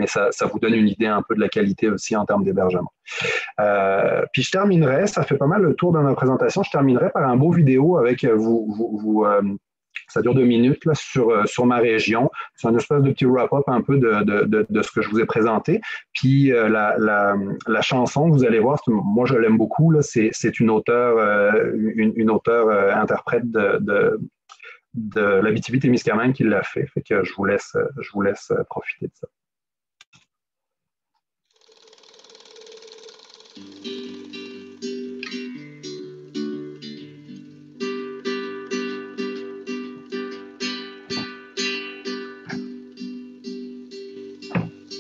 ça vous donne une idée un peu de la qualité aussi en termes d'hébergement. Puis je terminerai, ça fait pas mal le tour de ma présentation, je terminerai par un beau vidéo avec ça dure 2 minutes là, sur ma région. C'est un espèce de petit wrap-up un peu de ce que je vous ai présenté. Puis la chanson, vous allez voir, moi je l'aime beaucoup. C'est une auteure, une auteure interprète de l'Abitibi-Témiscamingue qui l'a fait. Fait que je vous laisse profiter de ça.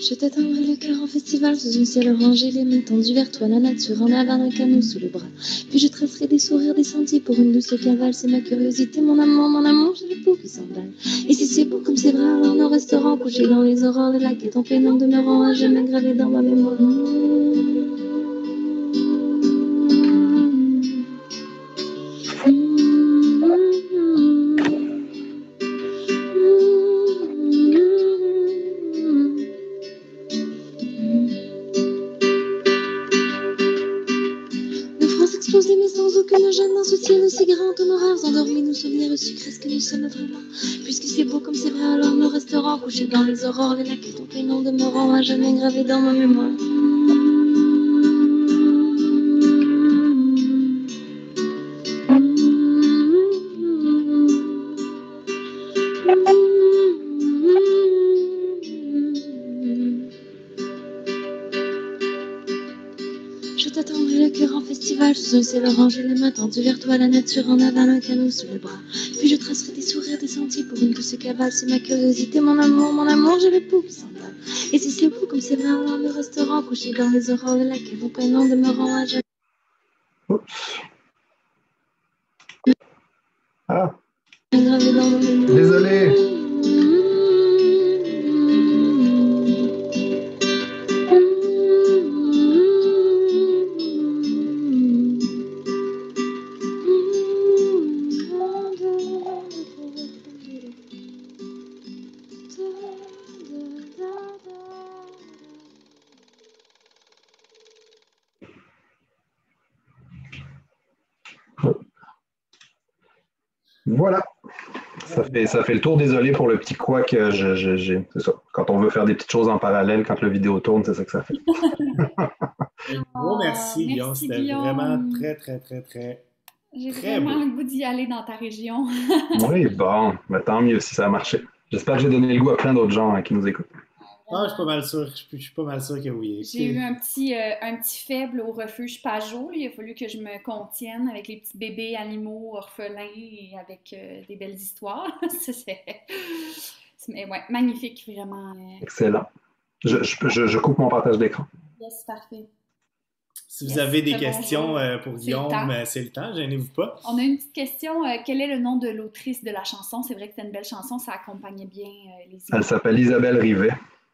Je t'attendrai le cœur en festival sous un ciel orangé, les mains tendues vers toi, la nature en aval, un canot sous le bras. Puis je tracerai des sourires, des sentiers pour une douce cavale. C'est ma curiosité, mon amour, j'ai le pouls qui s'emballe. Et si c'est beau comme c'est vrai, alors nous resterons couchés dans les aurores de la quête. En pénombre demeurant à jamais gravé dans ma mémoire. Aussi grand, honorables, endormis, nos souvenirs sucrés, ce que nous sommes vraiment. Puisque c'est beau comme c'est vrai, alors nous resterons couchés dans les aurores, les lacs et ton prénom demeurant à jamais gravé dans ma mémoire. Sous un ciel orangé, les mains tendues vers toi, la nature en aval, un canot sous le bras. Puis je tracerai des sourires, des sentiers pour une douce cavale. C'est ma curiosité, mon amour, j'ai le pouls qui s'emballe. Et si c'est beau comme c'est vrai, alors nous resterons couchés dans les aurores de lac et vos prénoms demeurant à jamais. Oups. Ah. Désolé. Voilà, ça fait le tour. Désolé pour le petit couac. C'est ça. Quand on veut faire des petites choses en parallèle, quand le vidéo tourne, c'est ça que ça fait. Un gros merci, Guillaume. C'était vraiment très, très, très, très. J'ai vraiment le goût d'y aller dans ta région. Oui, bon, mais tant mieux si ça a marché. J'espère que j'ai donné le goût à plein d'autres gens qui nous écoutent. Ah, je suis pas mal sûr. Je suis pas mal sûr que oui. J'ai eu un petit faible au refuge Pajot. Il a fallu que je me contienne avec les petits bébés animaux orphelins et avec des belles histoires. Mais ouais, magnifique, vraiment. Excellent. Je coupe mon partage d'écran. Yes, parfait. Si vous avez des questions pour Guillaume, c'est le temps, gênez-vous pas. On a une petite question. Quel est le nom de l'autrice de la chanson? C'est vrai que c'était une belle chanson, ça accompagnait bien les images. Elle s'appelle Isabelle Rivet.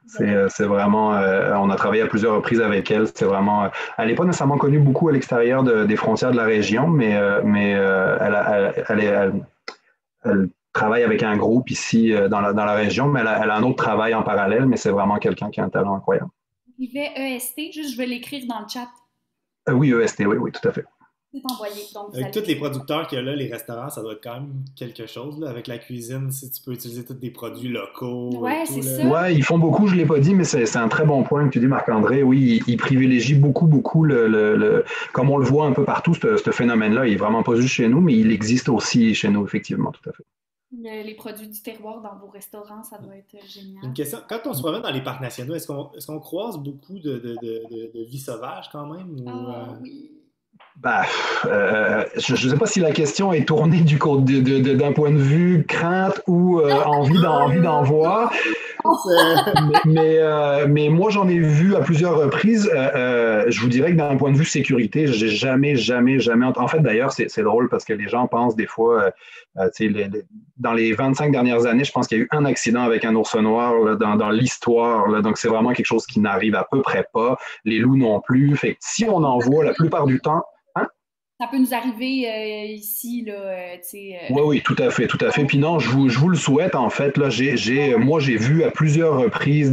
C'est vraiment, on a travaillé à plusieurs reprises avec elle. C'est vraiment, elle n'est pas nécessairement connue beaucoup à l'extérieur des frontières de la région, mais elle travaille avec un groupe ici dans la région, mais elle a un autre travail en parallèle, mais c'est vraiment quelqu'un qui a un talent incroyable. Rivet, EST, juste je vais l'écrire dans le chat. Oui, EST, oui, tout à fait. C'est envoyé. Donc avec tous les producteurs qu'il y a là, les restaurants, ça doit être quand même quelque chose. Là. Avec la cuisine, si tu peux utiliser tous des produits locaux. Ouais, c'est ça. Ouais, ils font beaucoup, je ne l'ai pas dit, mais c'est un très bon point que tu dis, Marc-André. Oui, ils privilégient beaucoup, comme on le voit un peu partout, ce phénomène-là. Il n'est vraiment pas juste chez nous, mais il existe aussi chez nous, effectivement, tout à fait. Les produits du terroir dans vos restaurants, ça doit être génial. Une question, quand on se promène dans les parcs nationaux, est-ce qu'on croise beaucoup de vie sauvage quand même? Ou, oui. Je ne sais pas si la question est tournée d'un point de vue crainte ou envie d'en voir. Mais moi, j'en ai vu à plusieurs reprises. Je vous dirais que d'un point de vue sécurité, j'ai jamais. En fait, d'ailleurs, c'est drôle parce que les gens pensent des fois, dans les 25 dernières années, je pense qu'il y a eu un accident avec un ours noir là, dans l'histoire. Là, donc, c'est vraiment quelque chose qui n'arrive à peu près pas. Les loups non plus. Fait que si on en voit la plupart du temps, ça peut nous arriver ici, là, tu sais. Oui, oui, tout à fait, tout à fait. Puis non, je vous le souhaite, en fait. Là, moi, j'ai vu à plusieurs reprises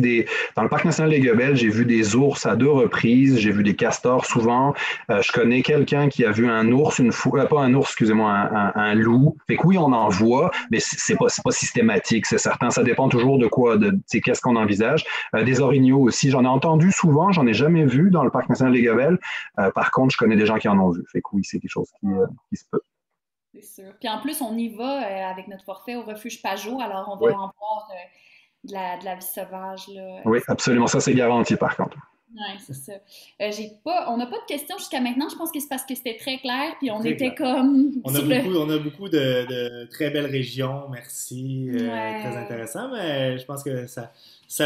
dans le Parc national des Guebel, j'ai vu des ours à 2 reprises, j'ai vu des castors souvent. Je connais quelqu'un qui a vu un ours une fois, pas un ours, excusez-moi, un loup. Fait que oui, on en voit, mais c'est pas systématique, c'est certain. Ça dépend toujours de quoi, tu sais, qu'est-ce qu'on envisage. Des orignaux aussi, j'en ai entendu souvent, j'en ai jamais vu dans le Parc national des Guebel. Par contre, je connais des gens qui en ont vu. Fait que oui, c'est quelque chose qui se peut. C'est sûr. Puis en plus, on y va avec notre forfait au refuge Pajot, alors on Oui, va en voir de la vie sauvage, là. oui, absolument. Ça, c'est garanti, par contre. Ouais, c'est ça. On n'a pas de questions jusqu'à maintenant. Je pense que c'est parce que c'était très clair, puis on Très était clair. comme On a beaucoup de très belles régions, merci, très Ouais, intéressant, mais je pense que ça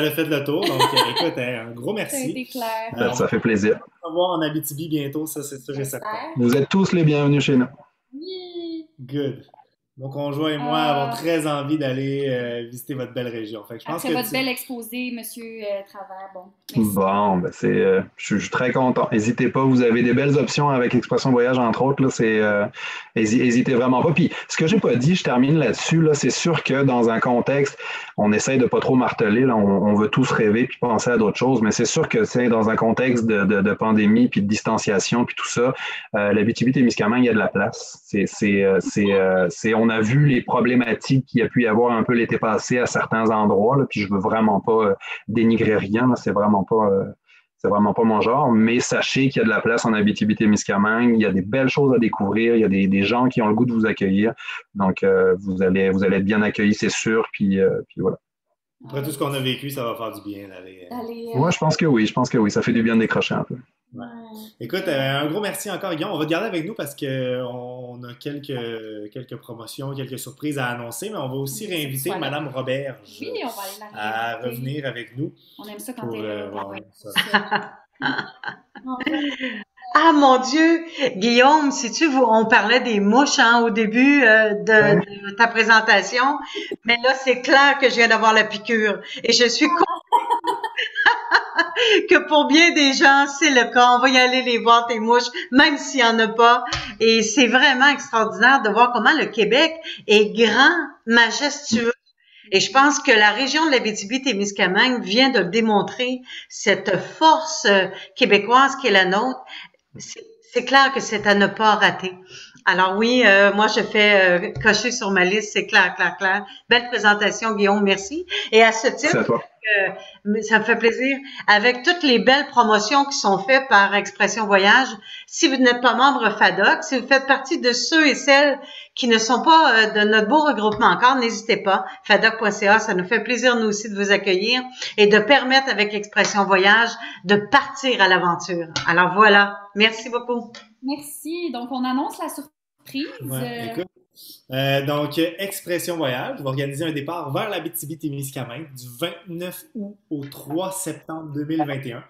l'a fait le tour. Donc, écoute, un gros ça a été merci. clair. On Ça fait plaisir. va se revoir en Abitibi bientôt, ça c'est sûr et certain. J'espère. Vous êtes tous les bienvenus chez nous. Oui. Good. Mon conjoint et moi avons Euh, très envie d'aller visiter votre belle région. Fait que je pense Après que votre bel exposé, Monsieur Travers, bon, merci. Bon, ben je suis très content. N'hésitez pas, vous avez des belles options avec Expression Voyage, entre autres. Là, hésitez vraiment pas. Puis, ce que j'ai pas dit, je termine là-dessus. Là, c'est sûr que dans un contexte, on essaye de pas trop marteler. Là, on veut tous rêver puis penser à d'autres choses. Mais c'est sûr que c'est dans un contexte de pandémie puis de distanciation puis tout ça, l'Abitibi-Témiscamingue, il y a de la place. On a vu les problématiques qu'il y a pu y avoir un peu l'été passé à certains endroits. Là, puis je veux vraiment pas dénigrer rien. Là, c'est vraiment pas mon genre, mais sachez qu'il y a de la place en Abitibi-Témiscamingue, il y a des belles choses à découvrir, il y a des gens qui ont le goût de vous accueillir, donc vous allez être bien accueillis, c'est sûr, puis voilà. après tout ce qu'on a vécu, ça va faire du bien d'aller. Allez, Moi, je pense que oui, ça fait du bien de décrocher un peu. Ouais. ouais. Écoute, un gros merci encore, Guillaume. On va te garder avec nous parce qu'on a quelques promotions, quelques surprises à annoncer, mais on va aussi Oui, c'est réinviter soit là. Madame Roberge Oui, on va aller la à réinviter. revenir avec nous On aime ça quand pour elle est là. voir Ouais, ça. c'est ça. Ah mon Dieu, Guillaume, sais-tu, on parlait des mouches au début Ouais. de ta présentation, mais là c'est clair que je viens d'avoir la piqûre et je suis que pour bien des gens, c'est le cas. On va y aller les voir, tes mouches, même s'il n'y en a pas. Et c'est vraiment extraordinaire de voir comment le Québec est grand, majestueux. Et je pense que la région de l'Abitibi-Témiscamingue vient de démontrer cette force québécoise qui est la nôtre. C'est clair que c'est à ne pas rater. Alors oui, moi je fais cocher sur ma liste, c'est clair, clair, clair. Belle présentation, Guillaume, merci. Et à ce titre, C'est à toi. ça me fait plaisir. Avec toutes les belles promotions qui sont faites par Expression Voyage, si vous n'êtes pas membre FADOC, si vous faites partie de ceux et celles qui ne sont pas de notre beau regroupement encore, n'hésitez pas. FADOC.ca, ça nous fait plaisir nous aussi de vous accueillir et de permettre avec Expression Voyage de partir à l'aventure. Alors voilà, merci beaucoup. Merci. Donc, on annonce la surprise. Ouais, écoute. Donc, Expression Voyage va organiser un départ vers l'Abitibi-Témiscamingue du 29 août au 3 septembre 2021.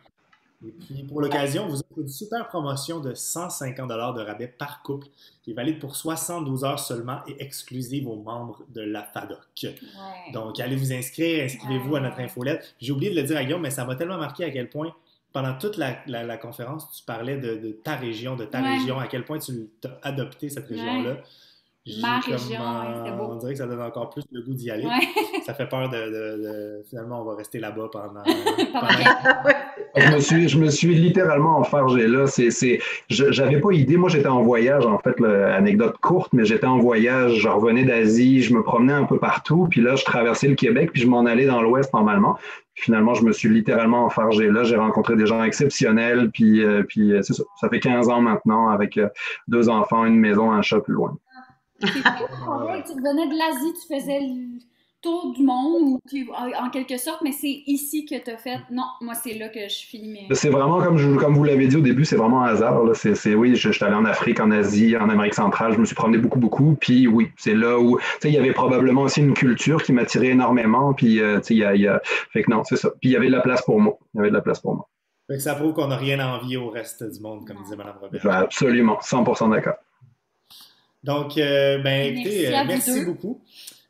Et puis, pour l'occasion, vous offre une super promotion de 150 $ de rabais par couple, qui est valide pour 72 heures seulement et exclusive aux membres de la FADOC. Ouais. Donc, allez vous inscrire, inscrivez-vous à notre infolette. J'ai oublié de le dire à Guillaume, mais ça m'a tellement marqué à quel point, pendant toute la conférence, tu parlais de ta région, à quel point tu as adopté cette région-là. Ouais. Ma région, c'était beau. On dirait que ça donne encore plus le goût d'y aller. Ouais. Ça fait peur finalement, on va rester là-bas pendant Je me suis littéralement enfargé là. J'avais pas idée. Moi, j'étais en voyage, en fait, anecdote courte, mais j'étais en voyage. Je revenais d'Asie, je me promenais un peu partout. Puis là, je traversais le Québec, puis je m'en allais dans l'Ouest normalement. Puis finalement, je me suis littéralement enfargé là. J'ai rencontré des gens exceptionnels. Puis c'est ça. Ça fait 15 ans maintenant avec 2 enfants, une maison, un chat plus loin. C'est cool, tu revenais de l'Asie, tu faisais le tour du monde, en quelque sorte, mais c'est ici que tu as fait. Non, moi, c'est là que je finis mes. C'est vraiment, comme vous l'avez dit au début, c'est vraiment un hasard. Là. Oui, je suis allé en Afrique, en Asie, en Amérique centrale, je me suis promené beaucoup, beaucoup. Puis oui, c'est là où, il y avait probablement aussi une culture qui m'attirait énormément. Puis, fait que non, c'est ça. Puis il y avait de la place pour moi. Fait que ça prouve qu'on n'a rien à envier au reste du monde, comme disait Mme Robert. Absolument, 100% d'accord. Donc, écoutez, merci beaucoup.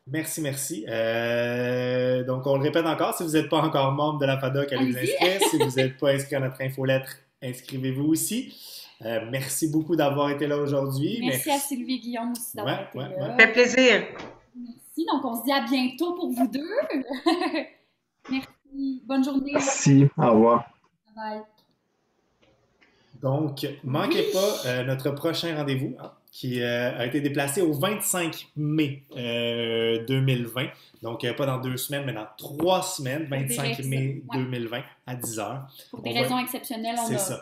Merci. Donc, on le répète encore, si vous n'êtes pas encore membre de la FADOC, allez vous inscrire. Si vous n'êtes pas inscrit à notre infolettre, inscrivez-vous aussi. Merci beaucoup d'avoir été là aujourd'hui. Merci à Sylvie et Guillaume aussi d'avoir été là. Ça fait plaisir. Merci. Donc, on se dit à bientôt pour vous deux. Merci. Bonne journée. Merci. Au revoir. Bye. Donc, manquez pas notre prochain rendez-vous qui a été déplacé au 25 mai 2020. Donc, pas dans 2 semaines, mais dans 3 semaines, 25 mai 2020 à 10h. Pour des raisons exceptionnelles,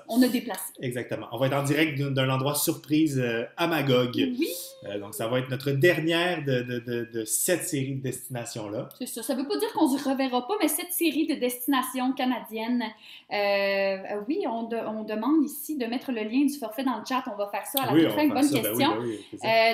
on a déplacé. Exactement. On va être en direct d'un endroit surprise à Magog. Oui. Donc, ça va être notre dernière de cette série de destinations-là. C'est ça. Ça ne veut pas dire qu'on ne se reverra pas, mais cette série de destinations canadiennes, oui, on demande ici de mettre le lien du forfait dans le chat. On va faire ça à la toute fin. Bonne question.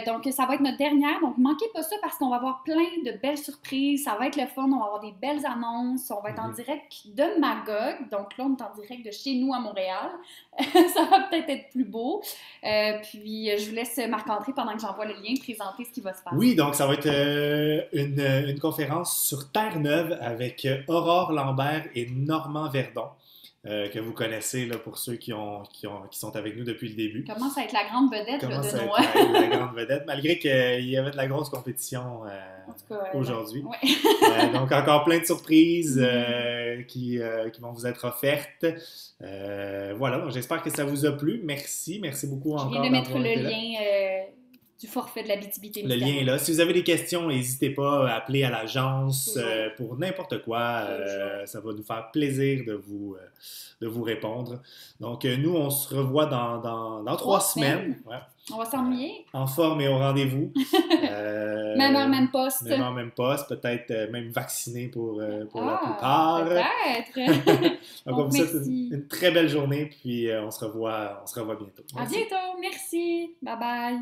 Donc, ça va être notre dernière. Donc, manquez pas ça parce qu'on va avoir plein de belles surprises. Ça va être le fun. On va avoir des belles annonces. On va être en direct de Magog. Donc, là, on est en direct de chez nous à Montréal. Ça va peut-être être plus beau. Puis, je vous laisse Marc-André pendant que j'envoie le lien présenter ce qui va se passer. Oui, donc ça va être une conférence sur Terre-Neuve avec Aurore Lambert et Normand Verdon. Que vous connaissez là, pour ceux qui sont avec nous depuis le début. Commence à être la grande vedette de Noël. La grande vedette, malgré qu'il y avait de la grosse compétition aujourd'hui. Ouais. Donc, encore plein de surprises qui vont vous être offertes. Voilà, donc j'espère que ça vous a plu. Merci beaucoup encore. Je viens de mettre le lien du forfait de l'Abitibi-Témiscamingue. Le lien est là. Si vous avez des questions, n'hésitez pas à appeler à l'agence pour n'importe quoi. Ça va nous faire plaisir de vous répondre. Donc, nous, on se revoit dans 3 semaines. Ouais. On va s'ennuyer. En forme et au rendez-vous. Même heure, même poste. Même heure, même poste. Peut-être même vacciné pour la plupart. Peut-être. Donc, on vous souhaite une très belle journée. Puis, on se revoit bientôt. À bientôt. Merci. Bye bye.